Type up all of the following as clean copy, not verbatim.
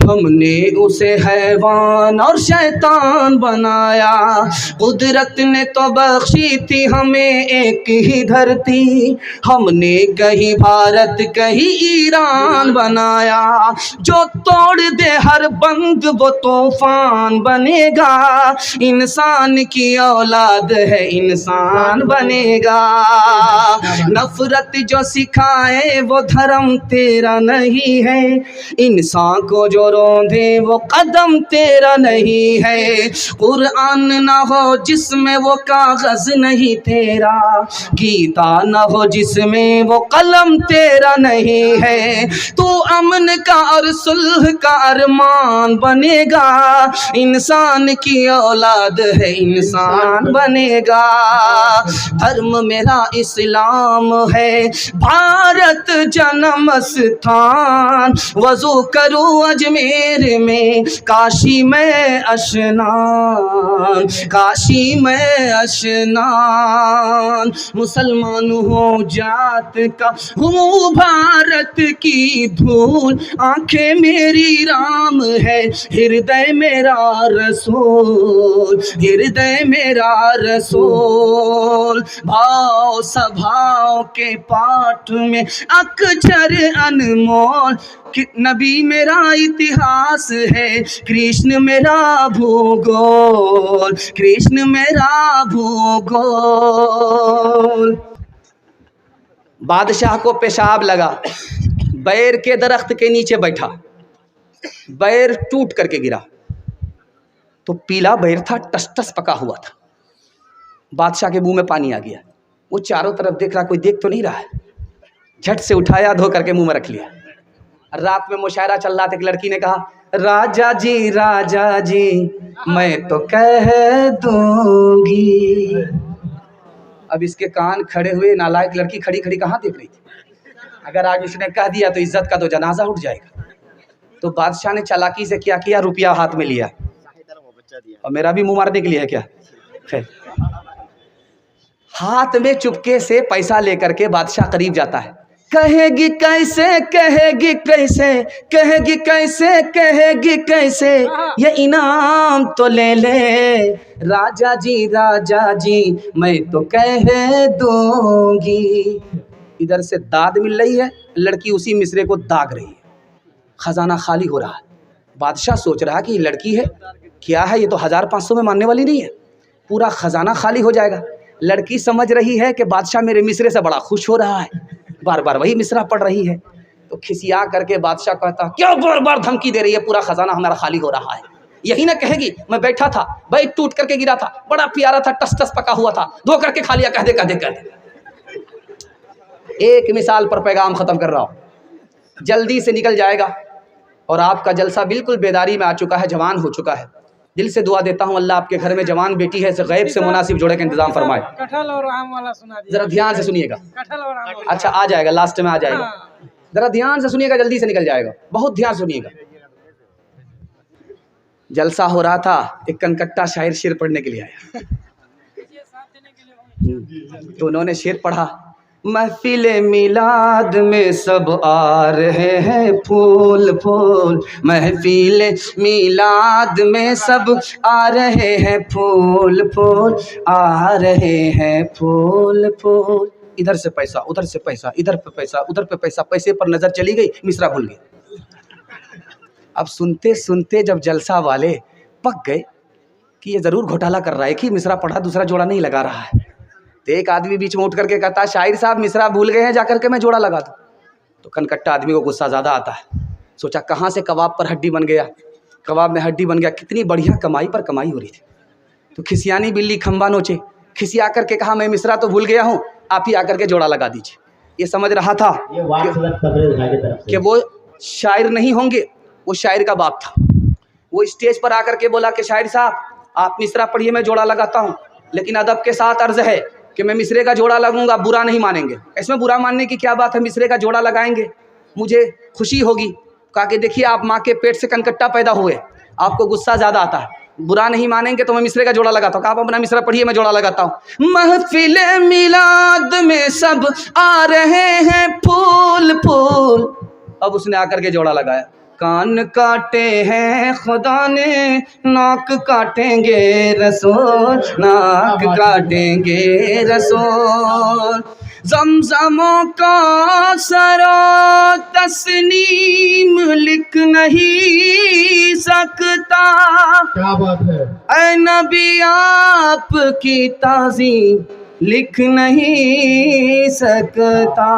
ہم نے اسے حیوان اور شیطان بنایا، قدرت نے تو بخشی تھی ہمیں ایک ہی دھرتی، ہم نے کہیں بھارت کہیں ایران بنایا، جو توڑ دے ہر بند وہ طوفان بنے گا، انسان کی اولاد ہے انسان بنے گا، نفرت جو سکھائے وہ دھرم تیرا نہیں ہے، انسان کو جو روندے وہ قدم تیرا نہیں ہے، قرآن نہ ہو جس میں وہ کاغذ نہیں تیرا، گیتا نہ ہو جس میں وہ قلم تیرا نہیں ہے، تو امن کا اور صلح کا ارمان بنے گا، انسان کی اولاد ہے انسان بنے گا، دھرم میرا اسلام ہے بھارت جنم استھان، وضو کروں اجمیر میں کاشی میں اشنان، کاشی میں اشنان، مسلمان ہوں جات کا ہوں بھارت کی دھول، آنکھیں میری رام ہے ہردے میرا رسول، ہردے میرا رسول، بھاؤ سبھاؤ کے پاٹ میں اکچر انمول، نبی میرا اتہاس ہے کرشن میرا بھوگول، کرشن میرا بھوگول۔ بادشاہ کو پیشاب لگا، بیر کے درخت کے نیچے بیٹھا، بیر ٹوٹ کر کے گرا، تو پیلا بیر تھا، ٹس ٹس پکا ہوا تھا، بادشاہ کے منہ میں پانی آ گیا، وہ چاروں طرف دیکھ رہا، کوئی دیکھ تو نہیں رہا ہے، جھٹ سے اٹھایا، دھو کر کے منہ میں رکھ لیا۔ رات میں مشاعرہ چل رہا تھا، ایک لڑکی نے کہا راجا جی میں تو کہہ دوں گی، اب اس کے کان کھڑے ہوئے، نالائق لڑکی کھڑی کھڑی کہاں دیکھ رہی تھی، اگر آج اس نے کہہ دیا تو عزت کا تو جنازہ اٹھ جائے گا، تو بادشاہ نے چالاکی سے کیا کیا، روپیہ ہاتھ میں لیا، اور میرا بھی منہ مارنے کے لیے ہے کیا، ہاتھ میں چپکے سے پیسہ لے کر کے بادشاہ قریب جاتا ہے، کہے گی کیسے کہے گی کیسے کہے گی کیسے کہے گی کیسے یہ انعام تو لے لے، راجا جی میں تو کہہ دوں گی۔ ادھر سے داد مل رہی ہے، لڑکی اسی مصرے کو داغ رہی ہے، خزانہ خالی ہو رہا ہے، بادشاہ سوچ رہا کہ یہ لڑکی ہے کیا ہے، یہ تو 1500 میں ماننے والی نہیں ہے، پورا خزانہ خالی ہو جائے گا۔ لڑکی سمجھ رہی ہے کہ بادشاہ میرے مصرے سے بڑا خوش ہو رہا ہے، بار بار وہی مصرع پڑھ رہی ہے، تو کھسیا کر کے بادشاہ کہتا کیوں بار بار دھمکی دے رہی ہے، پورا خزانہ ہمارا خالی ہو رہا ہے، یہی نہ کہے گی میں بیٹھا تھا، بیٹ ٹوٹ کر کے گرا تھا، بڑا پیارا تھا، ٹس ٹس پکا ہوا تھا، دھو کر کے کھا لیا، کہہ دے۔ ایک مثال پر پیغام ختم کر رہا ہوں، جلدی سے نکل جائے گا، اور آپ کا جلسہ بالکل بیداری میں آ چکا ہے، جوان ہو چکا ہے، دل سے دعا دیتا ہوں اللہ آپ کے گھر میں جوان بیٹی ہے، غیب سے مناسب جوڑے کا انتظام فرمائے۔ کٹھل اور آم والا سنا دیجیے، ذرا دھیان سے سنیے گا، کٹھل اور آم والا۔ اچھا آ جائے گا، لاسٹ میں آ جائے گا، ذرا دھیان سے سنیے گا، جلدی سے نکل جائے گا، بہت دھیان سنیے گا۔ جلسہ ہو رہا تھا، ایک کنکٹا شاعر شعر پڑھنے کے لیے آیا، تو انہوں نے شعر پڑھا، محفل میلاد میں سب آ رہے ہیں پھول پھول، محفل میلاد میں سب آ رہے ہیں پھول پھول، آ رہے ہیں پھول پھول، ادھر سے پیسہ ادھر سے پیسہ، ادھر پہ پیسہ ادھر پہ پیسہ، پیسے پر نظر چلی گئی، مصرع بھول گئی۔ اب سنتے سنتے جب جلسہ والے پک گئے کہ یہ ضرور گھوٹالہ کر رہا ہے، ایک ہی مصرع پڑھا، دوسرا جوڑا نہیں لگا رہا ہے، تو ایک آدمی بیچ میں اٹھ کر کے کہتا شاعر صاحب مصرع بھول گئے ہیں، جا کر کے میں جوڑا لگا دوں، تو کنکٹا آدمی کو غصہ زیادہ آتا ہے، سوچا کہاں سے کباب پر ہڈی بن گیا، کباب میں ہڈی بن گیا، کتنی بڑھیا کمائی پر کمائی ہو رہی تھی، تو کھسیانی بلی کھمبا نوچے، کھسیا کر کے کہا میں مصرع تو بھول گیا ہوں، آپ ہی آ کر کے جوڑا لگا دیجیے۔ یہ سمجھ رہا تھا کہ وہ شاعر نہیں ہوں گے، وہ شاعر کا باپ تھا، وہ اسٹیج پر آ کر کے بولا کہ شاعر صاحب آپ مصرع پڑھیے، میں جوڑا لگاتا ہوں، لیکن ادب کے ساتھ عرض ہے کہ میں مصرے کا جوڑا لگوں گا، برا نہیں مانیں گے۔ اس میں برا ماننے کی کیا بات ہے، مصرے کا جوڑا لگائیں گے، مجھے خوشی ہوگی۔ کہا کہ دیکھیے آپ ماں کے پیٹ سے کنکٹا پیدا ہوئے، آپ کو غصہ زیادہ آتا ہے، برا نہیں مانیں گے تو میں مصرے کا جوڑا لگاتا ہوں۔ کہا آپ اپنا مصرع پڑھیے، میں جوڑا لگاتا ہوں۔ محفل میلاد میں سب آ رہے ہیں پھول پھول، اب اس نے آ کر کے جوڑا لگایا، کان کاٹے ہیں خدا نے ناک کاٹیں گے رسول، ناک کاٹیں گے رسول، زمزموں کا سرا تسنیم لکھ نہیں سکتا، کیا بات ہے، اے نبی آپ کی تعظیم لکھ نہیں سکتا،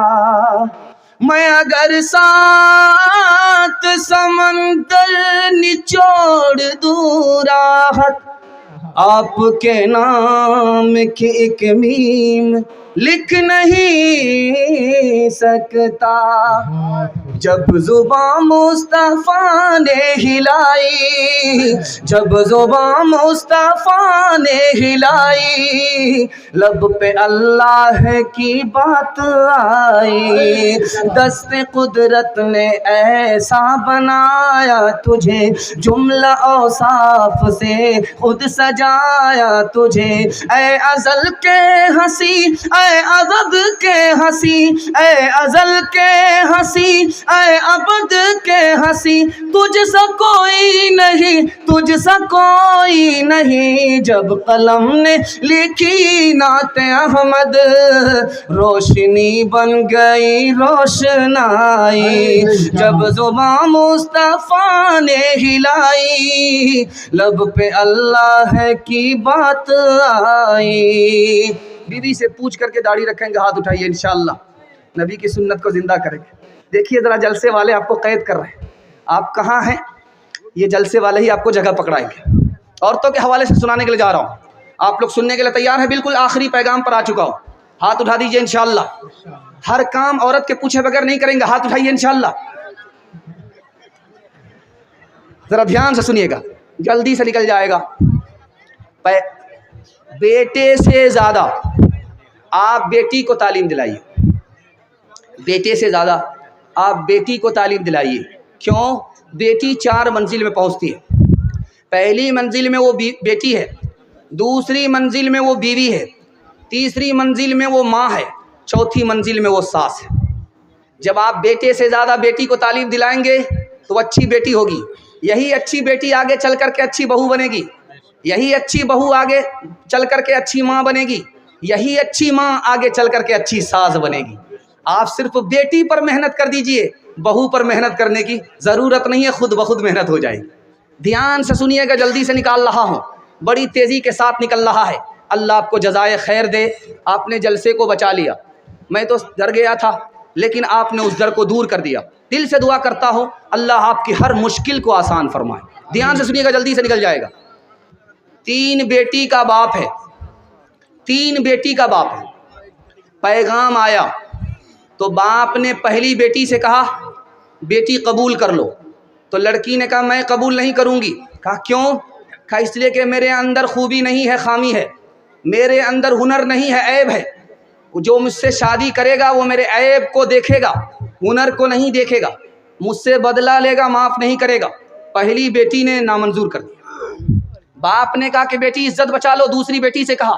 میں اگر 7 سمندر نچوڑ دوں راحت، آپ کے نام کی ایک میم لکھ نہیں سکتا، جب زباں مصطفیٰ نے ہلائی، جب زباں مصطفیٰ نے ہلائی، لب پہ اللہ کی بات آئی، دست قدرت نے ایسا بنایا تجھے، جملہ اوصاف سے خود سجایا تجھے، اے ازل کے ہنسی، اے ابد کے ہنسی، اے ازل کے ہنسی، اے ابد کے ہنسی، تجھ سا کوئی نہیں، تجھ سا کوئی نہیں، جب قلم نے لکھی نعت احمد، روشنی بن گئی روشنائی، جب زباں مصطفیٰ نے ہلائی، لب پہ اللہ کی بات آئی۔ بیوی سے پوچھ کر کے داڑھی رکھیں گے، ہاتھ اٹھائیے، انشاءاللہ نبی کی سنت کو زندہ کریں گے۔ دیکھیے ذرا جلسے والے آپ کو قید کر رہے ہیں، آپ کہاں ہیں؟ یہ جلسے والے ہی آپ کو جگہ پکڑائیں گے۔ عورتوں کے حوالے سے سنانے کے لیے جا رہا ہوں، آپ لوگ سننے کے لیے تیار ہیں؟ بالکل آخری پیغام پر آ چکا ہوں، ہاتھ اٹھا دیجئے انشاءاللہ۔ ہر کام عورت کے پوچھے بغیر نہیں کریں گے، ہاتھ اٹھائیے انشاءاللہ۔ ذرا دھیان سے سنیے گا، جلدی سے نکل جائے گا۔ بیٹے سے زیادہ آپ بیٹی کو تعلیم دلائیے، بیٹے سے زیادہ آپ بیٹی کو تعلیم دلائیے۔ کیوں؟ بیٹی 4 منزل میں پہنچتی ہے، پہلی منزل میں وہ بیٹی ہے، دوسری منزل میں وہ بیوی ہے، تیسری منزل میں وہ ماں ہے، چوتھی منزل میں وہ ساس ہے۔ جب آپ بیٹے سے زیادہ بیٹی کو تعلیم دلائیں گے تو اچھی بیٹی ہوگی، یہی اچھی بیٹی آگے چل کر کے اچھی بہو بنے گی، یہی اچھی بہو آگے چل کر کے اچھی ماں بنے گی، یہی اچھی ماں آگے چل کر کے اچھی ساس بنے گی۔ آپ صرف بیٹی پر محنت کر دیجئے، بہو پر محنت کرنے کی ضرورت نہیں ہے، خود بخود محنت ہو جائے گی۔ دھیان سے سنیے گا، جلدی سے نکال رہا ہوں، بڑی تیزی کے ساتھ نکل رہا ہے۔ اللہ آپ کو جزائے خیر دے، آپ نے جلسے کو بچا لیا۔ میں تو ڈر گیا تھا، لیکن آپ نے اس ڈر کو دور کر دیا۔ دل سے دعا کرتا ہوں اللہ آپ کی ہر مشکل کو آسان فرمائے۔ دھیان سے سنیے گا، جلدی سے نکل جائے گا۔ 3 بیٹی کا باپ ہے، 3 بیٹی کا باپ ہے۔ پیغام آیا تو باپ نے پہلی بیٹی سے کہا بیٹی قبول کر لو، تو لڑکی نے کہا میں قبول نہیں کروں گی۔ کہا کیوں؟ کہا اس لیے کہ میرے اندر خوبی نہیں ہے، خامی ہے، میرے اندر ہنر نہیں ہے، عیب ہے۔ جو مجھ سے شادی کرے گا وہ میرے عیب کو دیکھے گا، ہنر کو نہیں دیکھے گا، مجھ سے بدلہ لے گا، معاف نہیں کرے گا۔ پہلی بیٹی نے نامنظور کر دیا۔ باپ نے کہا کہ بیٹی عزت بچا لو، دوسری بیٹی سے کہا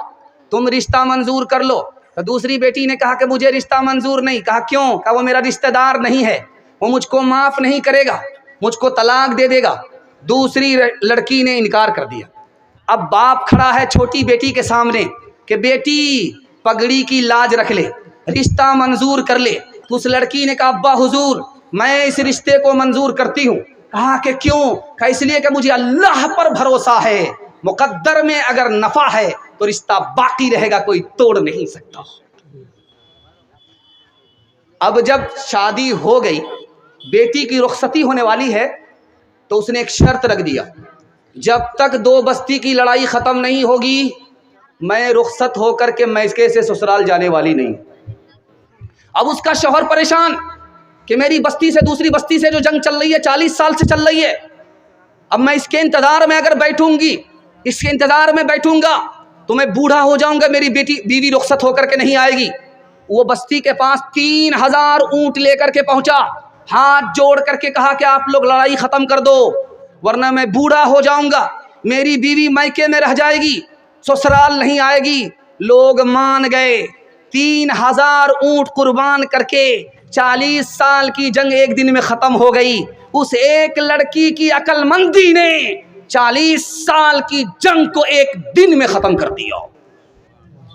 تم رشتہ منظور کر لو، تو دوسری بیٹی نے کہا کہ مجھے رشتہ منظور نہیں۔ کہا کیوں؟ کہا وہ میرا رشتہ دار نہیں ہے، وہ مجھ کو معاف نہیں کرے گا، مجھ کو طلاق دے دے گا۔ دوسری لڑکی نے انکار کر دیا۔ اب باپ کھڑا ہے چھوٹی بیٹی کے سامنے کہ بیٹی پگڑی کی لاج رکھ لے، رشتہ منظور کر لے۔ تو اس لڑکی نے کہا ابا حضور میں اس رشتے کو منظور کرتی ہوں۔ کہا کہ کیوں؟ کہا اس لیے کہ مجھے اللہ پر بھروسہ ہے، مقدر میں اگر نفع ہے تو رشتہ باقی رہے گا، کوئی توڑ نہیں سکتا۔ اب جب شادی ہو گئی، بیٹی کی رخصتی ہونے والی ہے، تو اس نے ایک شرط رکھ دیا، جب تک 2 بستی کی لڑائی ختم نہیں ہوگی میں رخصت ہو کر کے میکے سے سسرال جانے والی نہیں۔ اب اس کا شوہر پریشان کہ میری بستی سے دوسری بستی سے جو جنگ چل رہی ہے 40 سال سے چل رہی ہے، اب میں اس کے انتظار میں اگر بیٹھوں گی، اس کے انتظار میں بیٹھوں گا تو میں بوڑھا ہو جاؤں گا، میری بیوی رخصت ہو کر کے نہیں آئے گی۔ وہ بستی کے پاس 3000 اونٹ لے کر کے پہنچا، ہاتھ جوڑ کر کے کہا کہ آپ لوگ لڑائی ختم کر دو ورنہ میں بوڑھا ہو جاؤں گا، میری بیوی میکے میں رہ جائے گی، سسرال نہیں آئے گی۔ لوگ مان گئے، 3000 اونٹ قربان کر کے 40 سال کی جنگ ایک دن میں ختم ہو گئی. اس ایک لڑکی کی عقل مندی نے 40 سال کی جنگ کو ایک دن میں ختم کر دیا.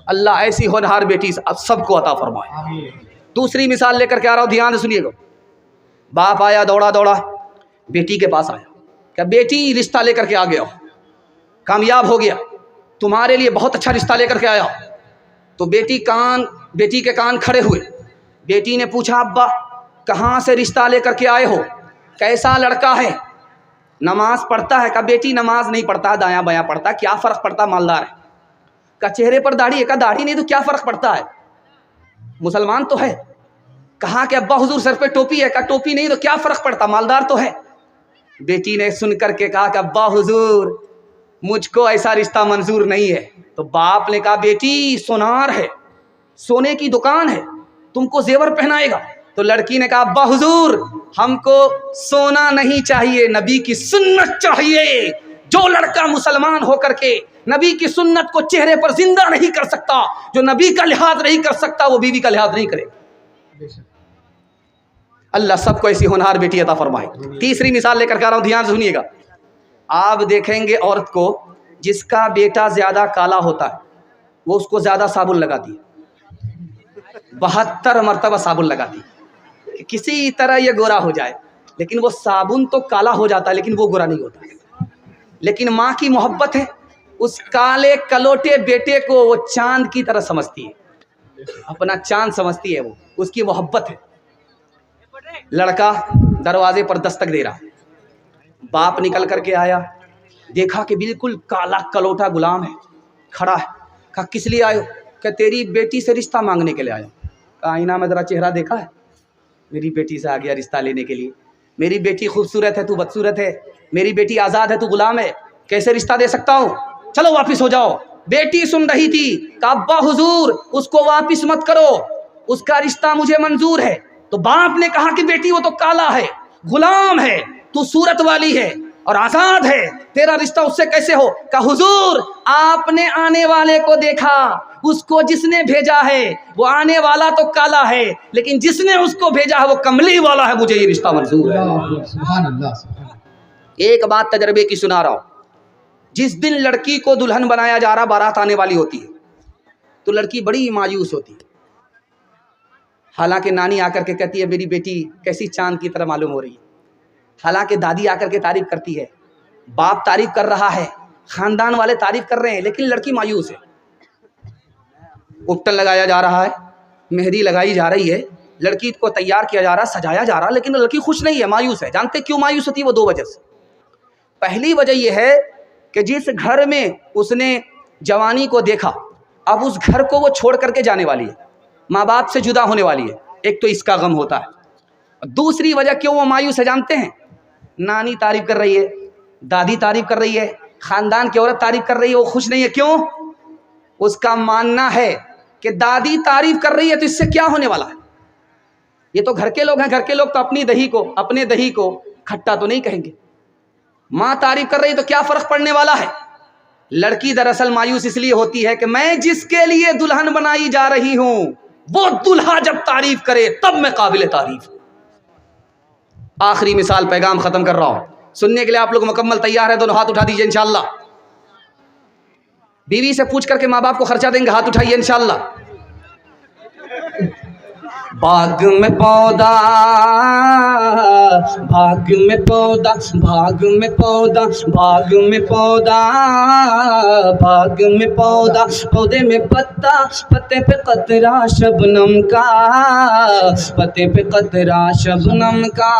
اللہ ایسی ہونہار بیٹی اب سب کو عطا فرمائے. دوسری مثال لے کر کے آ رہا ہوں, دھیان سے سنیے گا. باپ آیا دوڑا دوڑا بیٹی کے پاس آیا کہ بیٹی رشتہ لے کر کے آ گیا, کامیاب ہو گیا, تمہارے لیے بہت اچھا رشتہ لے کر کے آیا. تو بیٹی کے کان کھڑے ہوئے. بیٹی نے پوچھا ابا کہاں سے رشتہ لے کر کے آئے ہو, کیسا لڑکا ہے, نماز پڑھتا ہے؟ کہا بیٹی نماز نہیں پڑھتا, دایاں بایاں پڑھتا, کیا فرق پڑتا, مالدار ہے. کہا چہرے پر داڑھی ہے؟ کہا داڑھی نہیں تو کیا فرق پڑتا ہے, مسلمان تو ہے. کہا کہ ابا حضور سر پہ ٹوپی ہے؟ کہا ٹوپی نہیں تو کیا فرق پڑتا, مالدار تو ہے. بیٹی نے سن کر کے کہا کہ ابا حضور مجھ کو ایسا رشتہ منظور نہیں ہے. تو باپ نے کہا بیٹی سونار ہے, سونے کی دکان ہے, تم کو زیور پہنائے گا. تو لڑکی نے کہا ابا حضور ہم کو سونا نہیں چاہیے, نبی کی سنت چاہیے. جو لڑکا مسلمان ہو کر کے نبی کی سنت کو چہرے پر زندہ نہیں کر سکتا, جو نبی کا لحاظ نہیں کر سکتا, وہ بیوی کا لحاظ نہیں کرے. اللہ سب کو ایسی ہونہار بیٹی عطا فرمائے. تیسری مثال لے کر کے آ رہا ہوں, دھیان سے سنیے گا. آپ دیکھیں گے عورت کو جس کا بیٹا زیادہ کالا ہوتا ہے وہ اس کو زیادہ صابن لگاتی ہے, 72 مرتبہ صابن لگاتی ہے کہ کسی طرح یہ گورا ہو جائے. لیکن وہ صابن تو کالا ہو جاتا ہے لیکن وہ گورا نہیں ہوتا. لیکن ماں کی محبت ہے, اس کالے کلوٹے بیٹے کو وہ چاند کی طرح سمجھتی ہے, اپنا چاند سمجھتی ہے, وہ اس کی محبت ہے. لڑکا دروازے پر دستک دے رہا, باپ نکل کر کے آیا, دیکھا کہ بالکل کالا کلوٹا غلام ہے, کھڑا ہے. کہا کس لیے آئے ہو؟ کہ تیری بیٹی سے رشتہ مانگنے کے لیے آیا. کہا آئینہ میں ذرا چہرہ دیکھا ہے؟ میری بیٹی سے آ گیا رشتہ لینے کے لیے. میری بیٹی خوبصورت ہے, تو بدصورت ہے. میری بیٹی آزاد ہے, تو غلام ہے. کیسے رشتہ دے سکتا ہوں؟ چلو واپس ہو جاؤ. بیٹی سن رہی تھی. کہا ابا حضور اس کو واپس مت کرو, اس کا رشتہ مجھے منظور ہے. تو باپ نے کہا کہ بیٹی وہ تو کالا ہے, غلام ہے, تو صورت والی ہے اور آزاد ہے, تیرا رشتہ اس سے کیسے ہو؟ کہا حضور آپ نے آنے والے کو دیکھا, اس کو جس نے بھیجا ہے وہ آنے والا تو کالا ہے لیکن جس نے اس کو بھیجا ہے وہ کملی والا ہے, مجھے یہ رشتہ منظور ہے. سبحان اللہ. ایک بات تجربے کی سنا رہا ہوں. جس دن لڑکی کو دلہن بنایا جا رہا, بارات آنے والی ہوتی ہے, تو لڑکی بڑی مایوس ہوتی ہے. حالانکہ نانی آ کر کے کہتی ہے میری بیٹی کیسی چاند کی طرح معلوم ہو رہی ہے. حالانکہ دادی آ کر کے تعریف کرتی ہے, باپ تعریف کر رہا ہے, خاندان والے تعریف کر رہے ہیں, لیکن لڑکی مایوس ہے. اپٹن لگایا جا رہا ہے, مہندی لگائی جا رہی ہے, لڑکی کو تیار کیا جا رہا, سجایا جا رہا, لیکن لڑکی خوش نہیں ہے, مایوس ہے. جانتے کیوں مایوس ہوتی ہے؟ وہ 2 وجہ سے. پہلی وجہ یہ ہے کہ جس گھر میں اس نے جوانی کو دیکھا, اب اس گھر کو وہ چھوڑ کر کے جانے والی ہے, ماں باپ سے جدا ہونے والی ہے. ایک تو اس کا غم ہوتا ہے. دوسری وجہ کیوں وہ مایوس ہے جانتے ہیں؟ نانی تعریف کر رہی ہے, دادی تعریف کر رہی ہے, خاندان کی عورت تعریف کر رہی ہے, وہ خوش نہیں ہے. کیوں؟ اس کا ماننا ہے کہ دادی تعریف کر رہی ہے تو اس سے کیا ہونے والا ہے. یہ تو گھر کے لوگ ہیں, گھر کے لوگ تو اپنے دہی کو کھٹا تو نہیں کہیں گے. ماں تعریف کر رہی ہے تو کیا فرق پڑنے والا ہے. لڑکی دراصل مایوس اس لیے ہوتی ہے کہ میں جس کے لیے دلہن بنائی جا رہی ہوں وہ دلہا جب تعریف کرے تب میں قابل تعریف. آخری مثال, پیغام ختم کر رہا ہوں, سننے کے لیے آپ لوگ مکمل تیار ہیں؟ دونوں ہاتھ اٹھا دیجئے انشاءاللہ. بیوی سے پوچھ کر کے ماں باپ کو خرچہ دیں گے؟ ہاتھ اٹھائیے انشاءاللہ. باغ میں پودا, باغ میں پودا, باغ میں پودا, باغ میں پودا, باغ میں پودا, پودے میں پتا, پتے پہ قطرہ شبنم کا, پتے پہ قطرہ شبنم کا.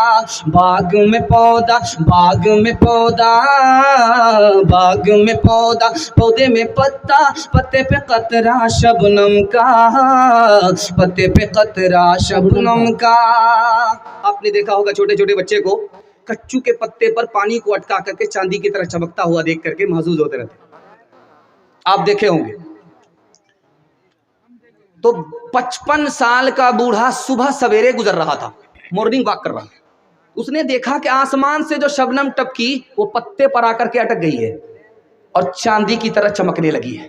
باغ میں پودا, باغ میں پودا, باغ میں پودا, پودے میں پتا, پتے پہ قطرہ شبنم کا, پتے پہ قطرہ شبنم کا. آپ نے دیکھا ہوگا چھوٹے چھوٹے بچے کو کچو کے پتے پر پانی کو اٹکا کر کے چاندی کی طرح چمکتا ہوا دیکھ کر کے محظوظ ہوتے رہتے, آپ دیکھے ہوں گے. تو 55 سال کا بوڑھا صبح سویرے گزر رہا تھا, مارننگ واک کر رہا تھا. اس نے دیکھا کہ آسمان سے جو شبنم ٹپکی وہ پتے پر آ کر کے اٹک گئی ہے اور چاندی کی طرح چمکنے لگی ہے.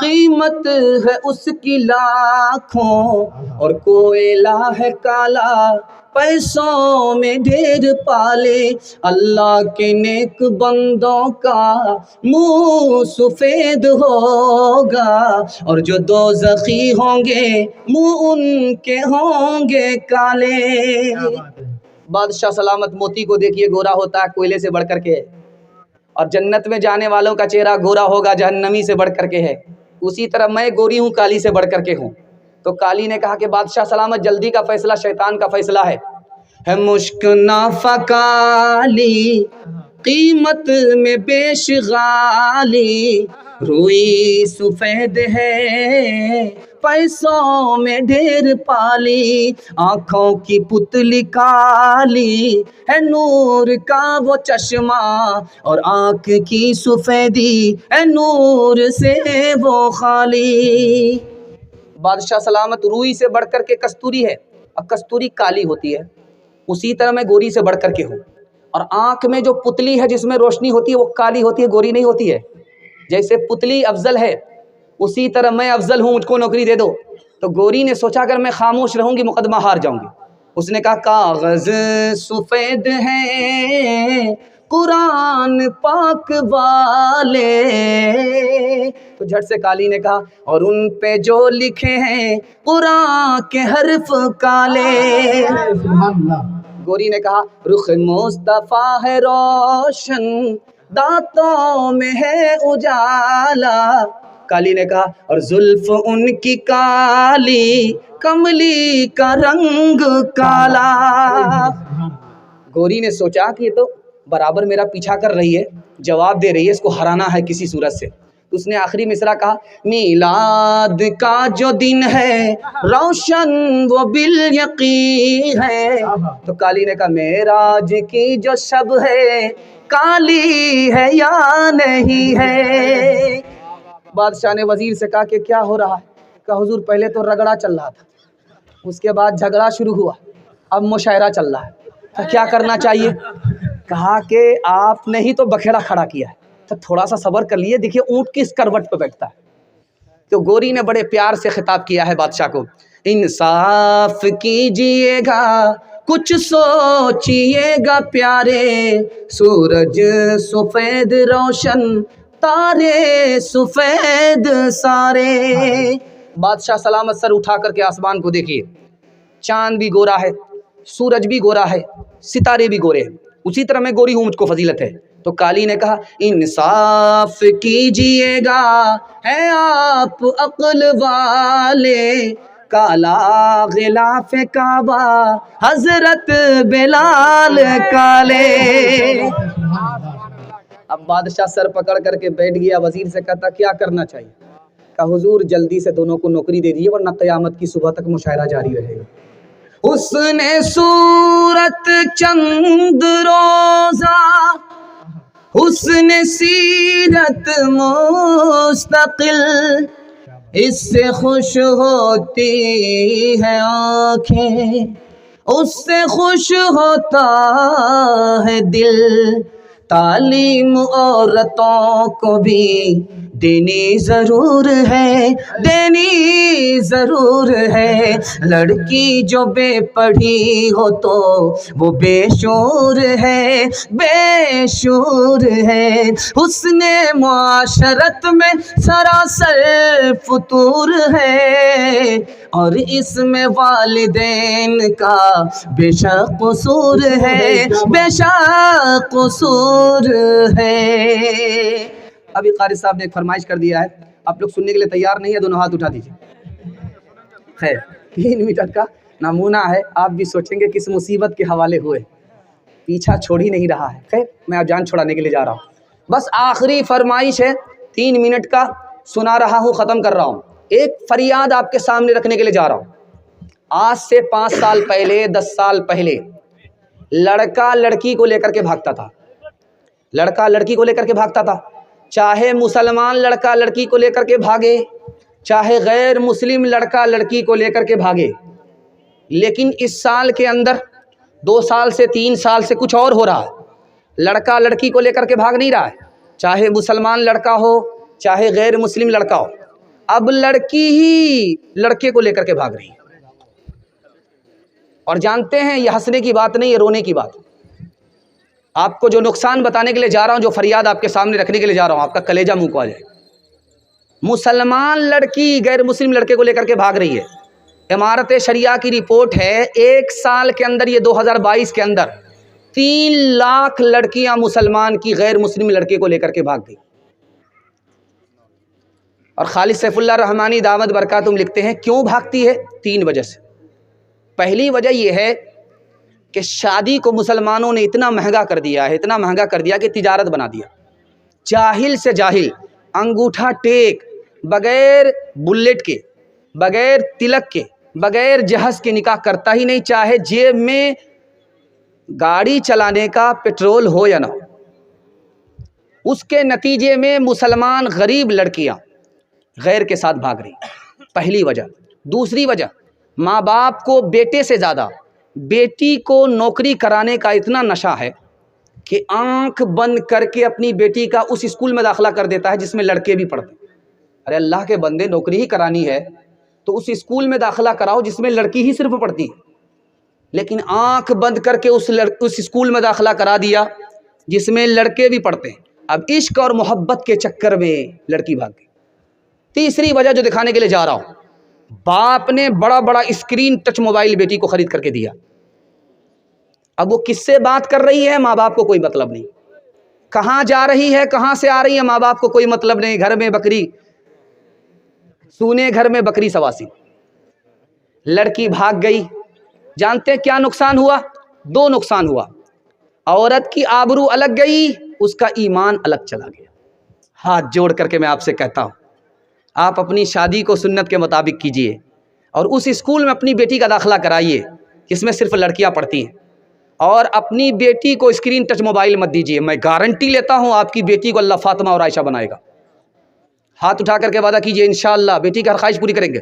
قیمت ہے اس کی لاکھوں اور کوئلہ ہے کالا پیسوں میں ڈھیر پالے اللہ کے نیک بندوں کا منہ سفید ہوگا اور جو دوزخی ہوں گے منہ ان کے ہوں گے کالے۔ بادشاہ سلامت موتی کو دیکھیے گورا ہوتا ہے کوئلے سے بڑھ کر کے، اور جنت میں جانے والوں کا چہرہ گورا ہوگا جہنمی سے بڑھ کر کے ہے، اسی طرح میں گوری ہوں کالی سے بڑھ کر کے ہوں۔ تو کالی نے کہا کہ بادشاہ سلامت جلدی کا فیصلہ شیطان کا فیصلہ ہے مشک نافہ کالی قیمت میں بیش غالی روئی سفید ہے پیسوں میں ڈھیر پالی آنکھوں کی پتلی کالی ہے نور کا وہ چشمہ اور آنکھ کی سفیدی ہے نور سے وہ خالی۔ بادشاہ سلامت روئی سے بڑھ کر کے کستوری ہے، اب کستوری کالی ہوتی ہے، اسی طرح میں گوری سے بڑھ کر کے ہوں، اور آنکھ میں جو پتلی ہے جس میں روشنی ہوتی ہے وہ کالی ہوتی ہے گوری نہیں ہوتی ہے۔ جیسے پتلی افضل ہے اسی طرح میں افضل ہوں، مجھ کو نوکری دے دو۔ تو گوری نے سوچا اگر میں خاموش رہوں گی مقدمہ ہار جاؤں گی، اس نے کہا کاغذ سفید ہیں قرآن پاک والے، تو جھٹ سے کالی نے کہا اور ان پہ جو لکھے ہیں قرآن کے حرف کالے۔ گوری نے کہا رخ مصطفیٰ ہے روشن دانتوں میں ہے اجالا، کالی نے کہا اور زلف ان کی کالی کملی کا رنگ کالا۔ گوری نے سوچا کہ یہ تو برابر میرا پیچھا کر رہی ہے، جواب دے رہی ہے، اس کو ہرانا ہے کسی صورت سے۔ اس نے آخری مصرع کہا میلاد کا جو دن ہے روشن وہ بالیقین ہے، تو کالی نے کہا معراج کی جو شب ہے کالی ہے یا نہیں ہے۔ بادشاہ نے وزیر سے کہا کہ کیا ہو رہا ہے؟ کہا حضور پہلے تو رگڑا چل رہا تھا، اس کے بعد جھگڑا شروع ہوا، اب مشاعرہ چل رہا ہے، تو کیا کرنا چاہیے؟ کہا کہ آپ نے ہی تو بکھیڑا کھڑا کیا ہے، تو تھوڑا سا صبر کر لیے، دیکھیے اونٹ کس کروٹ پہ بیٹھتا ہے۔ تو گوری نے بڑے پیار سے خطاب کیا ہے بادشاہ کو، انصاف کیجئے گا کچھ سوچئے گا پیارے، سورج سفید روشن تارے سفید سارے۔ بادشاہ سلامت سر اٹھا کر کے آسمان کو دیکھیے، چاند بھی گورا ہے، سورج بھی گورا ہے، ستارے بھی گورے ہیں، اسی طرح میں گوری ہوں، مجھ کو فضیلت ہے۔ تو کالی نے کہا انصاف کیجئے گا ہے آپ عقل والے، کالا غلاف کعبہ حضرت بلال کالے۔ اب بادشاہ سر پکڑ کر کے بیٹھ گیا، وزیر سے کہتا کیا کرنا چاہیے؟ کہا حضور جلدی سے دونوں کو نوکری دے دیجیے ورنہ قیامت کی صبح تک مشاعرہ جاری رہے گا۔ حسن صورت چند روزہ حسن سیرت مستقل، اس سے خوش ہوتی ہے آنکھیں اس سے خوش ہوتا ہے دل، تعلیم عورتوں کو بھی دینی ضرور ہے دینی ضرور ہے، لڑکی جو بے پڑھی ہو تو وہ بے شعور ہے بے شعور ہے، حسن معاشرت میں سراسر فطور ہے، اور اس میں والدین کا بے شک قصور ہے بے شک قصور ہے۔ ابھی قاری صاحب نے ایک فرمائش کر دیا ہے، آپ لوگ سننے کے لیے تیار نہیں ہے؟ دونوں ہاتھ اٹھا دیجیے۔ خیر 3 منٹ کا نمونہ ہے، آپ بھی سوچیں گے کس مصیبت کے حوالے ہوئے، پیچھا چھوڑ ہی نہیں رہا ہے۔ خیر میں آپ جان چھوڑانے کے لیے جا رہا ہوں، بس آخری فرمائش ہے، 3 منٹ کا سنا رہا ہوں، ختم کر رہا ہوں۔ ایک فریاد آپ کے سامنے رکھنے کے لیے جا رہا ہوں۔ آج سے 5 سال پہلے 10 سال پہلے لڑکا لڑکی کو لے کر کے بھاگتا تھا، لڑکا لڑکی کو لے کر کے بھاگتا تھا، چاہے مسلمان لڑکا لڑکی کو لے کر کے بھاگے چاہے غیر مسلم لڑکا لڑکی کو لے کر کے بھاگے، لیکن اس سال کے اندر 2 سال سے 3 سال سے کچھ اور ہو رہا ہے، لڑکا لڑکی کو لے کر کے بھاگ نہیں رہا ہے، چاہے مسلمان لڑکا ہو چاہے غیر مسلم لڑکا ہو، اب لڑکی ہی لڑکے کو لے کر کے بھاگ رہی ہے. اور جانتے ہیں یہ ہنسنے کی بات نہیں، یہ رونے کی بات. آپ کو جو نقصان بتانے کے لیے جا رہا ہوں، جو فریاد آپ کے سامنے رکھنے کے لیے جا رہا ہوں، آپ کا کلیجہ منہ کو آ جائے. مسلمان لڑکی غیر مسلم لڑکے کو لے کر کے بھاگ رہی ہے. امارت شریعہ کی رپورٹ ہے 1 سال کے اندر، یہ 2022 کے اندر 3 لاکھ لڑکیاں مسلمان کی غیر مسلم لڑکے کو لے کر کے بھاگ گئی. اور خالد سیف اللہ رحمانی دامت برکاتہم لکھتے ہیں کیوں بھاگتی ہے؟ 3 وجہ سے. پہلی وجہ یہ ہے کہ شادی کو مسلمانوں نے اتنا مہنگا کر دیا ہے، اتنا مہنگا کر دیا کہ تجارت بنا دیا. جاہل سے جاہل انگوٹھا ٹیک، بغیر بلیٹ کے، بغیر تلک کے، بغیر جہیز کے نکاح کرتا ہی نہیں، چاہے جیب میں گاڑی چلانے کا پیٹرول ہو یا نہ ہو. اس کے نتیجے میں مسلمان غریب لڑکیاں غیر کے ساتھ بھاگ رہی. پہلی وجہ. دوسری وجہ، ماں باپ کو بیٹے سے زیادہ بیٹی کو نوکری کرانے کا اتنا نشہ ہے کہ آنکھ بند کر کے اپنی بیٹی کا اس اسکول میں داخلہ کر دیتا ہے جس میں لڑکے بھی پڑھتے ہیں. ارے اللہ کے بندے، نوکری ہی کرانی ہے تو اس اسکول میں داخلہ کراؤ جس میں لڑکی ہی صرف پڑھتی ہے. لیکن آنکھ بند کر کے اس اسکول میں داخلہ کرا دیا جس میں لڑکے بھی پڑھتے ہیں. اب عشق اور محبت کے چکر میں لڑکی بھاگ گئی. تیسری وجہ جو دکھانے کے لیے جا رہا ہوں، باپ نے بڑا بڑا اسکرین ٹچ موبائل بیٹی کو خرید کر کے دیا. اب وہ کس سے بات کر رہی ہے ماں باپ کو کوئی مطلب نہیں. کہاں جا رہی ہے، کہاں سے آ رہی ہے، ماں باپ کو کوئی مطلب نہیں. گھر میں بکری سونے، گھر میں بکری سواسی. لڑکی بھاگ گئی. جانتے ہیں کیا نقصان ہوا؟ 2 نقصان ہوا. عورت کی آبرو الگ گئی، اس کا ایمان الگ چلا گیا. ہاتھ جوڑ کر کے میں آپ سے کہتا ہوں، آپ اپنی شادی کو سنت کے مطابق کیجئے اور اس اسکول میں اپنی بیٹی کا داخلہ کرائیے جس میں صرف لڑکیاں پڑھتی ہیں. اور اپنی بیٹی کو اسکرین ٹچ موبائل مت دیجیے. میں گارنٹی لیتا ہوں آپ کی بیٹی کو اللہ فاطمہ اور عائشہ بنائے گا. ہاتھ اٹھا کر کے وعدہ کیجیے انشاءاللہ بیٹی کی ہر خواہش پوری کریں گے.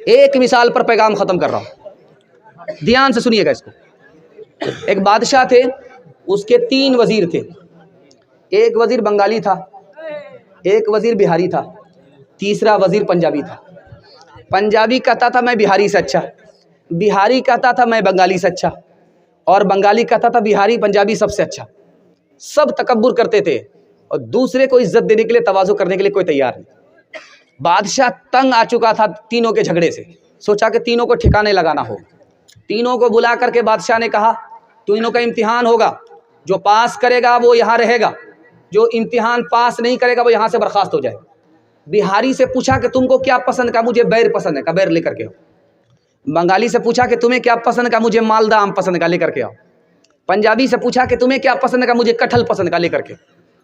ایک مثال پر پیغام ختم کر رہا ہوں، دھیان سے سنیے گا اس کو. ایک بادشاہ تھے، اس کے 3 وزیر تھے. ایک وزیر بنگالی تھا، ایک وزیر بہاری تھا، تیسرا وزیر پنجابی تھا. پنجابی کہتا تھا میں بہاری سے اچھا، بہاری کہتا تھا میں بنگالی سے اچھا، اور بنگالی کہتا تھا بہاری پنجابی سب سے اچھا. سب تکبر کرتے تھے اور دوسرے کو عزت دینے کے لیے، تواضع کرنے کے لیے کوئی تیار نہیں. بادشاہ تنگ آ چکا تھا تینوں کے جھگڑے سے. سوچا کہ تینوں کو ٹھکانے لگانا ہو. تینوں کو بلا کر کے بادشاہ نے کہا تینوں کا امتحان ہوگا، جو پاس کرے گا وہ یہاں رہے گا، جو امتحان پاس نہیں کرے گا وہ یہاں سے برخاست ہو جائے. بہاری سے پوچھا کہ تم کو کیا پسند؟ کا مجھے بیر پسند ہے، کا بیر لے کر کے آؤ. بنگالی سے پوچھا کہ تمہیں کیا پسند؟ کا مجھے مالدہ آم پسند، کا لے کر کے آؤ. پنجابی سے پوچھا کہ تمہیں کیا پسند؟ کا مجھے کٹہل پسند، کا لے کر کے.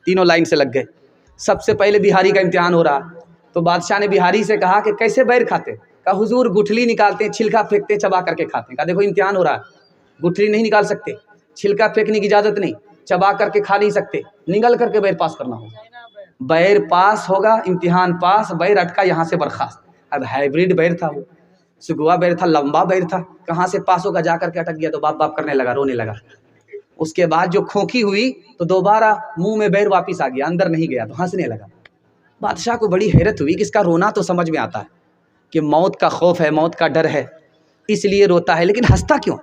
تینوں لائن سے لگ گئے. سب سے پہلے بہاری کا امتحان ہو رہا تو بادشاہ نے بہاری سے کہا کہ کیسے بیر کھاتے؟ کہا حضور گٹھلی نکالتے ہیں، چھلکا پھینکتے ہیں، چبا کر کے کھاتے ہیں. کہا دیکھو امتحان ہو رہا ہے، گٹھلی نہیں نکال سکتے، چھلکا پھینکنے کی اجازت نہیں، چبا کر کے کھا نہیں سکتے، نگل کر کے بیر پاس کرنا ہوگا. بیر پاس ہوگا، امتحان پاس، بیر اٹکا یہاں سے برخاست. اب ہائیبریڈ بیر تھا، وہ سگوا بیر تھا، لمبا بیر تھا، کہاں سے پاس ہوگا؟ جا کر کے اٹک گیا تو باپ باپ کرنے لگا، رونے لگا. اس کے بعد جو کھونکی ہوئی تو دوبارہ منہ میں بیر واپس آ گیا، اندر نہیں گیا تو ہنسنے لگا. بادشاہ کو بڑی حیرت ہوئی کہ اس کا رونا تو سمجھ میں آتا ہے کہ موت کا خوف ہے، موت کا ڈر ہے، اس لیے روتا ہے، لیکن ہنستا کیوں؟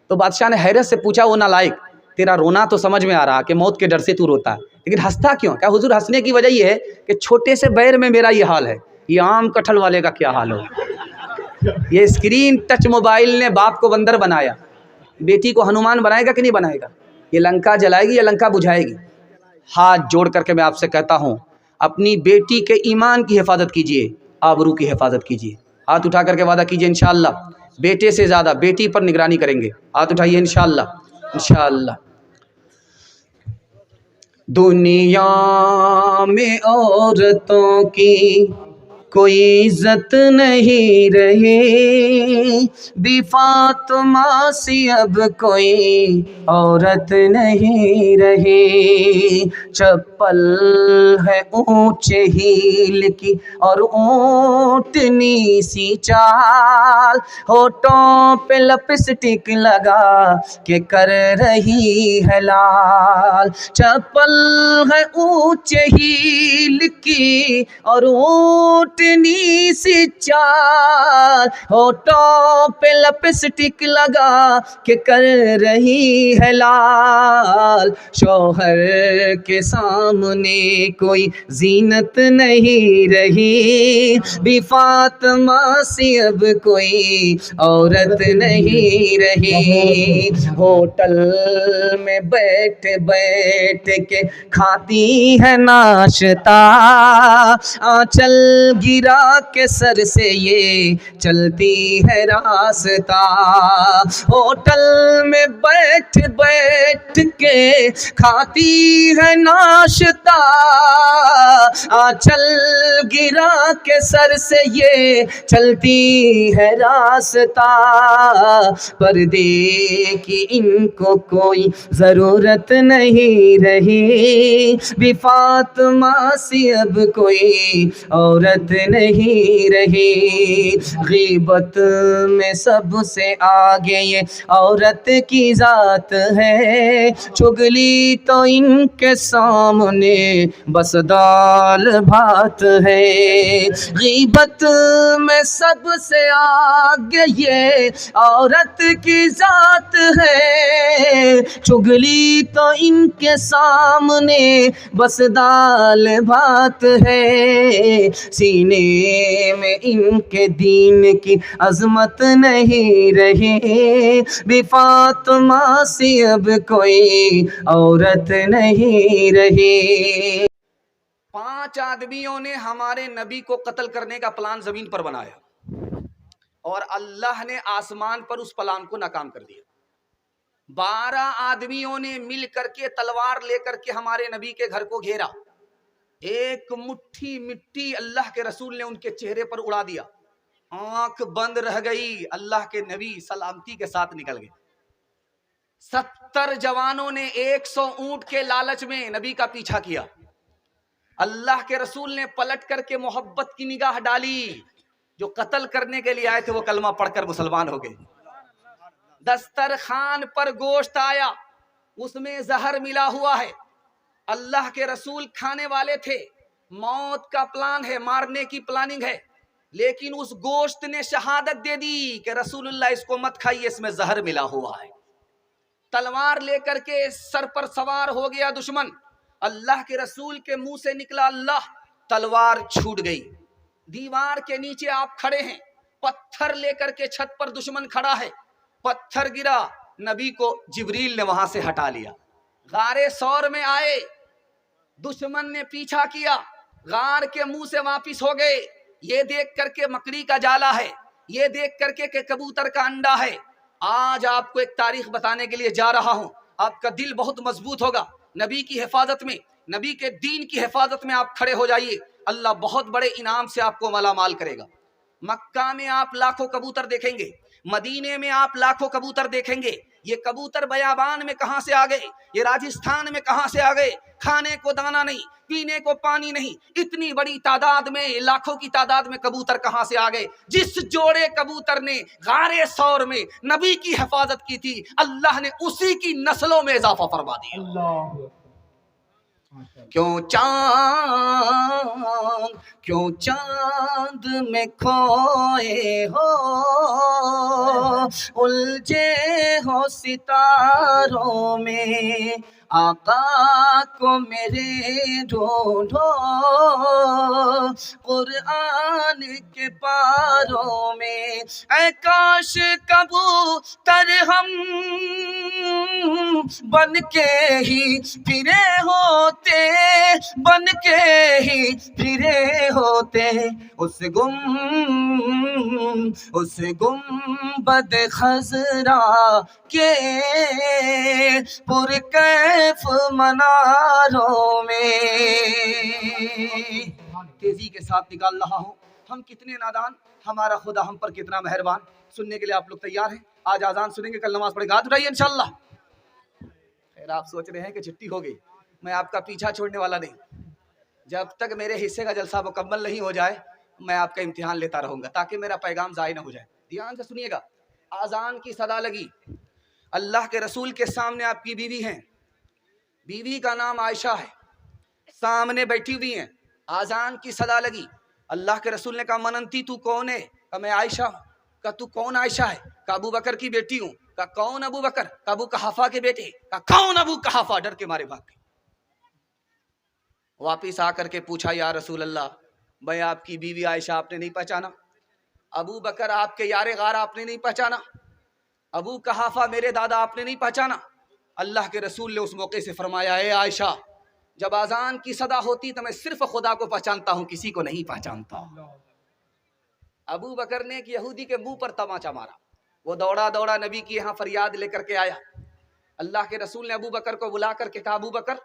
تو بادشاہ نے حیرت سے پوچھا وہ نالائق، تیرا رونا تو سمجھ میں آ رہا کہ موت کے ڈر سے تو روتا ہے، لیکن ہنستا کیوں؟ کیا حضور ہنسنے کی وجہ یہ ہے کہ چھوٹے سے بیر میں میرا یہ حال ہے، یہ آم کٹہل والے کا کیا حال ہوگا. یہ اسکرین ٹچ موبائل نے باپ کو بندر بنایا، بیٹی کو ہنومان بنائے گا کہ نہیں بنائے گا؟ یہ لنکا جلائے گی یا لنکا بجھائے گی؟ ہاتھ جوڑ کر کے میں آپ سے کہتا ہوں اپنی بیٹی کے ایمان کی حفاظت کیجیے، آبرو کی حفاظت کیجیے. ہاتھ اٹھا کر کے وعدہ کیجیے انشاءاللہ بیٹے سے زیادہ بیٹی پر نگرانی کریں گے. ہاتھ اٹھائیے انشاءاللہ. انشاءاللہ. دنیا میں عورتوں کی کوئی عزت نہیں رہی، بی فاطمہ سی اب کوئی عورت نہیں رہی، چپل ہے اونچے ہیل کی اور اونٹنی سی چال، ہونٹوں پہ لپسٹک لگا کہ کر رہی ہے لال، چپل ہے اونچے ہیل کی اور اونٹنی سی چال، ہونٹوں پہ لپسٹک لگا کہ کر رہی ہے لال، شوہر کے سامنے کوئی زینت نہیں رہی، بی فاطمہ سی اب کوئی عورت نہیں رہی، ہوٹل میں بیٹھ بیٹھ کے کھاتی ہے ناشتہ، آنچل گرا کے سر سے یہ چلتی ہے راستہ، ہوٹل میں بیٹھ بیٹھ کے کھاتی ہے ناشتہ، آنچل گرا کے سر سے یہ چلتی ہے راستہ، پردے کی ان کو کوئی ضرورت نہیں رہی، بی فاطمہ سی اب کوئی عورت نہیں رہی، غیبت میں سب سے آگے یہ عورت کی ذات ہے، چگلی تو ان کے سامنے بس دال بھات ہے، غیبت میں سب سے آگے یہ عورت کی ذات ہے، چگلی تو ان کے سامنے بس دال بھات ہے، سینے میں ان کے دین کی عظمت نہیں رہی، بی فاطمہ سی اب کوئی عورت نہیں رہی۔ 5 آدمیوں نے ہمارے نبی کو قتل کرنے کا پلان زمین پر بنایا اور اللہ نے آسمان پر اس پلان کو ناکام کر دیا۔ 12 آدمیوں نے مل کر کے تلوار لے کر کے ہمارے نبی کے گھر کو گھیرا، ایک مٹھی مٹی اللہ کے رسول نے ان کے چہرے پر اڑا دیا، آنکھ بند رہ گئی، اللہ کے نبی سلامتی کے ساتھ نکل گئے۔ 70 جوانوں نے 100 اونٹ کے لالچ میں نبی کا پیچھا کیا، اللہ کے رسول نے پلٹ کر کے محبت کی نگاہ ڈالی، جو قتل کرنے کے لیے آئے تھے وہ کلمہ پڑھ کر مسلمان ہو گئے۔ دسترخوان پر گوشت آیا، اس میں زہر ملا ہوا ہے، اللہ کے رسول کھانے والے تھے، موت کا پلان ہے، مارنے کی پلاننگ ہے، لیکن اس گوشت نے شہادت دے دی کہ رسول اللہ اس کو مت کھائیے، اس میں زہر ملا ہوا ہے۔ تلوار لے کر کے سر پر سوار ہو گیا دشمن، اللہ کے رسول کے منہ سے نکلا اللہ، تلوار چھوٹ گئی۔ دیوار کے نیچے آپ کھڑے ہیں، پتھر لے کر کے چھت پر دشمن کھڑا ہے، پتھر گرا، نبی کو جبریل نے وہاں سے ہٹا لیا۔ غار ثور میں آئے، دشمن نے پیچھا کیا، غار کے منہ سے واپس ہو گئے، یہ دیکھ کر کے مکڑی کا جالا ہے، یہ دیکھ کر کے کہ کبوتر کا انڈا ہے۔ آج آپ کو ایک تاریخ بتانے کے لیے جا رہا ہوں، آپ کا دل بہت مضبوط ہوگا، نبی کی حفاظت میں، نبی کے دین کی حفاظت میں آپ کھڑے ہو جائیے، اللہ بہت بڑے انعام سے آپ کو مالا مال کرے گا۔ مکہ میں آپ لاکھوں کبوتر دیکھیں گے، مدینے میں آپ لاکھوں کبوتر دیکھیں گے، یہ کبوتر بیابان میں کہاں سے آ گئے، یہ راجستھان میں کہاں سے آ گئے، کھانے کو دانا نہیں، پینے کو پانی نہیں، اتنی بڑی تعداد میں، لاکھوں کی تعداد میں کبوتر کہاں سے آ گئے؟ جس جوڑے کبوتر نے غار ثور میں نبی کی حفاظت کی تھی، اللہ نے اسی کی نسلوں میں اضافہ فرما دیا۔ کیوں چاند میں کھوئے ہو، الجھے ہو ستاروں میں، آقا کو میرے ڈھونڈو قرآن کے پاروں میں، اے کاش کبوتر ہم بن کے ہی پھرے ہوتے، بن کے ہی پھرے ہوتے، اس گنبد خضرا کے پرکیف مناروں میں۔ تیزی کے ساتھ نکال رہا ہوں، ہم کتنے نادان، ہمارا خدا ہم پر کتنا مہربان۔ سننے کے لیے آپ لوگ تیار ہیں؟ آج اذان سنیں گے، کل نماز پڑھیں گے، ہاتھ اٹھائیے انشاءاللہ۔ خیر آپ سوچ رہے ہیں کہ چھٹی ہو گئی، میں آپ کا پیچھا چھوڑنے والا نہیں، جب تک میرے حصے کا جلسہ مکمل نہیں ہو جائے میں آپ کا امتحان لیتا رہوں گا تاکہ میرا پیغام ضائع نہ ہو جائے۔ دھیان سے سنیے گا، اذان کی صدا لگی، اللہ کے رسول کے سامنے آپ کی بیوی ہیں، بیوی کا نام عائشہ ہے، سامنے بیٹھی ہوئی ہیں، اذان کی صدا لگی، اللہ کے رسول نے کہا مننتی تو کون ہے؟ کہا میں عائشہ ہوں۔ کہا تو کون عائشہ ہے؟ کہا ابو بکر کی بیٹی ہوں۔ کہا کون ابو بکر؟ کہا ابو قحافہ کے بیٹے۔ کہا کون ابو قحافہ؟ ڈر کے مارے بھاگ گئے۔ واپس آ کر کے پوچھا یا رسول اللہ میں آپ کی بیوی عائشہ آپ نے نہیں پہچانا؟ ابو بکر آپ کے یار غار آپ نے نہیں پہچانا؟ ابو قحافہ میرے دادا آپ نے نہیں پہچانا؟ اللہ کے رسول نے اس موقع سے فرمایا اے عائشہ جب اذان کی صدا ہوتی تو میں صرف خدا کو پہچانتا ہوں، کسی کو نہیں پہچانتا۔ ابو بکر نے ایک یہودی کے منہ پر تماچا مارا، وہ دوڑا دوڑا نبی کی یہاں فریاد لے کر کے آیا۔ اللہ کے رسول نے ابو بکر کو بلا کر کے کہا ابو بکر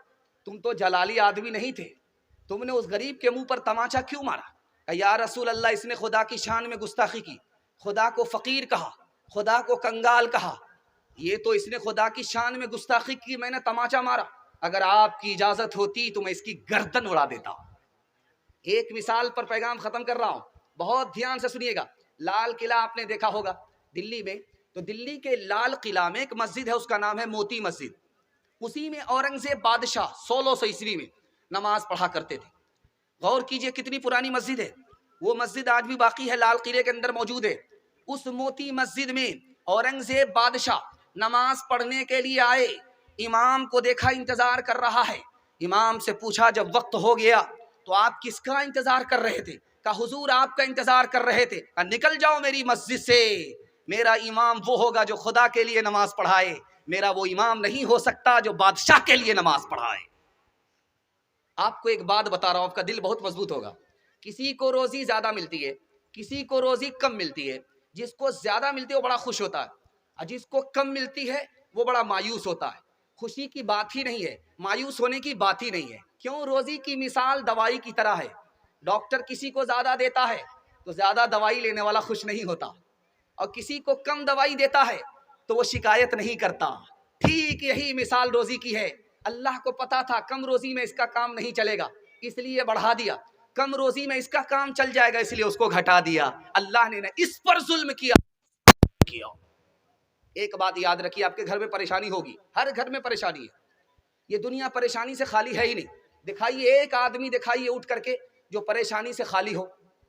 تم تو جلالی آدمی نہیں تھے، تم نے اس غریب کے منہ پر تماچا کیوں مارا؟ کہا یا رسول اللہ اس نے خدا کی شان میں گستاخی کی، خدا کو فقیر کہا، خدا کو کنگال کہا، یہ تو اس نے خدا کی شان میں گستاخی کی، میں نے تماچا مارا، اگر آپ کی اجازت ہوتی تو میں اس کی گردن اڑا دیتا۔ ایک مثال پر پیغام ختم کر رہا ہوں، بہت دھیان سے سنیے گا۔ لال قلعہ آپ نے دیکھا ہوگا دلی میں، تو دلی کے لال قلعہ میں ایک مسجد ہے، اس کا نام ہے موتی مسجد، اسی میں اورنگزیب بادشاہ 1600 عیسوی میں نماز پڑھا کرتے تھے۔ غور کیجئے کتنی پرانی مسجد ہے، وہ مسجد آج بھی باقی ہے، لال قلعے کے اندر موجود ہے۔ اس موتی مسجد میں اورنگزیب بادشاہ نماز پڑھنے کے لیے آئے، امام کو دیکھا انتظار کر رہا ہے، امام سے پوچھا جب وقت ہو گیا تو آپ کس کا انتظار کر رہے تھے؟ کہا حضور آپ کا انتظار کر رہے تھے۔ کہا نکل جاؤ میری مسجد سے، میرا امام وہ ہوگا جو خدا کے لیے نماز پڑھائے، میرا وہ امام نہیں ہو سکتا جو بادشاہ کے لیے نماز پڑھائے۔ آپ کو ایک بات بتا رہا ہوں، آپ کا دل بہت مضبوط ہوگا، کسی کو روزی زیادہ ملتی ہے، کسی کو روزی کم ملتی ہے، جس کو زیادہ ملتی ہے وہ بڑا خوش ہوتا ہے، اور جس کو کم ملتی ہے وہ بڑا مایوس ہوتا ہے۔ خوشی کی بات ہی نہیں ہے، مایوس ہونے کی بات ہی نہیں ہے۔ کیوں؟ روزی کی مثال دوائی کی طرح ہے، ڈاکٹر کسی کو زیادہ دیتا ہے تو زیادہ دوائی لینے والا خوش نہیں ہوتا، اور کسی کو کم دوائی دیتا ہے تو وہ شکایت نہیں کرتا۔ ٹھیک یہی مثال روزی کی ہے، اللہ کو پتا تھا کم روزی میں اس کا کام نہیں چلے گا اس لیے بڑھا دیا، کم روزی میں اس کا کام چل جائے گا اس لیے اس کو گھٹا دیا۔ اللہ نے اس پر ظلم کیا۔ ایک بات یاد رکھیے، آپ کے گھر میں پریشانی ہوگی، ہر گھر میں پریشانی ہے، یہ دنیا پریشانی سے خالی ہے ہی نہیں۔ دکھائیے ایک آدمی دکھائیے اٹھ کر کے جو پریشانی سے خالی ہو،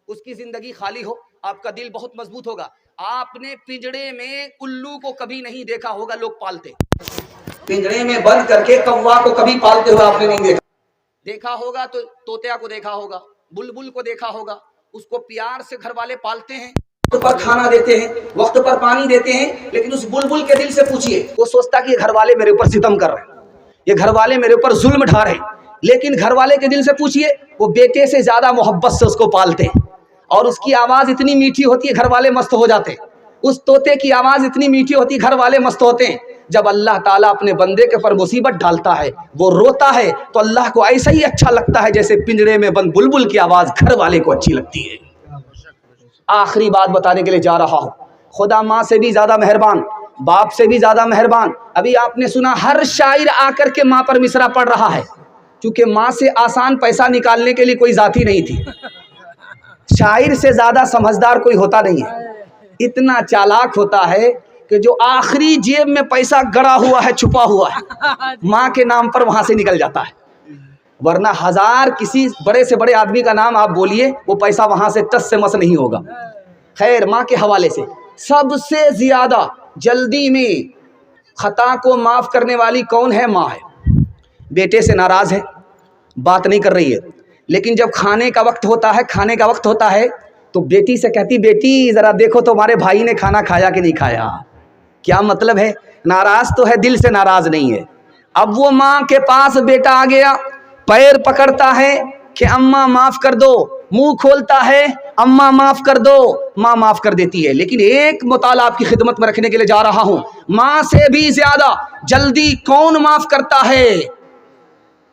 اس کی زندگی خالی ہو، آپ کا دل بہت مضبوط ہوگا۔ آپ نے پنجڑے میں الو کو کبھی نہیں دیکھا ہوگا، لوگ پالتے، پنجڑے میں بند کر کے کوا کو کبھی پالتے ہوئے آپ نے نہیں دیکھا، دیکھا ہوگا تو طوطیا کو دیکھا ہوگا، بلبل کو دیکھا ہوگا، اس کو پیار سے گھر والے پالتے ہیں، وقت پر کھانا دیتے ہیں، وقت پر پانی دیتے ہیں، لیکن اس بلبل کے دل سے پوچھئے، وہ سوچتا کہ یہ گھر والے میرے اوپر ستم کر رہے ہیں، یہ گھر والے میرے اوپر ظلم ڈھا رہے ہیں، لیکن گھر والے کے دل سے پوچھئے وہ بیٹے سے زیادہ محبت سے اس کو پالتے ہیں، اور اس کی آواز اتنی میٹھی ہوتی ہے گھر والے مست ہو جاتے ہیں، اس طوطے کی آواز اتنی میٹھی ہوتی ہے گھر والے مست ہوتے ہیں۔ جب اللہ تعالیٰ اپنے بندے کے پر مصیبت ڈالتا ہے، وہ روتا ہے تو اللہ کو ایسا ہی اچھا لگتا ہے جیسے پنجڑے میں بند بلبل کی آواز گھر والے کو اچھی لگتی ہے۔ آخری بات بتانے کے لیے جا رہا ہوں، خدا ماں سے بھی زیادہ مہربان، باپ سے بھی زیادہ مہربان۔ ابھی آپ نے سنا ہر شاعر آ کر کے ماں پر مصرع پڑھ رہا ہے، چونکہ ماں سے آسان پیسہ نکالنے کے لیے کوئی ذاتی نہیں تھی، شاعر سے زیادہ سمجھدار کوئی ہوتا نہیں ہے، اتنا چالاک ہوتا ہے کہ جو آخری جیب میں پیسہ گڑا ہوا ہے، چھپا ہوا ہے، ماں کے نام پر وہاں سے نکل جاتا ہے، ورنہ ہزار کسی بڑے سے بڑے آدمی کا نام آپ بولیے وہ پیسہ وہاں سے ٹس سے مس نہیں ہوگا۔ خیر ماں کے حوالے سے سب سے زیادہ جلدی میں خطا کو معاف کرنے والی کون ہے؟ ماں ہے۔ بیٹے سے ناراض ہے، بات نہیں کر رہی ہے، لیکن جب کھانے کا وقت ہوتا ہے تو بیٹی سے کہتی بیٹی ذرا دیکھو تمہارے بھائی نے کھانا کھایا کہ نہیں کھایا۔ کیا مطلب ہے؟ ناراض تو ہے، دل سے ناراض نہیں ہے۔ اب وہ ماں کے پاس بیٹا آ گیا، پیر پکڑتا ہے کہ اماں معاف کر دو، منہ کھولتا ہے اماں معاف کر دو، ماں معاف کر دیتی ہے۔ لیکن ایک مطالعہ آپ کی خدمت میں رکھنے کے لیے جا رہا ہوں، ماں سے بھی زیادہ جلدی کون معاف کرتا ہے؟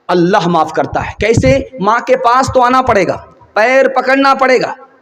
اللہ معاف کرتا ہے۔ کیسے؟ ماں کے پاس تو آنا پڑے گا، پیر پکڑنا پڑے گا،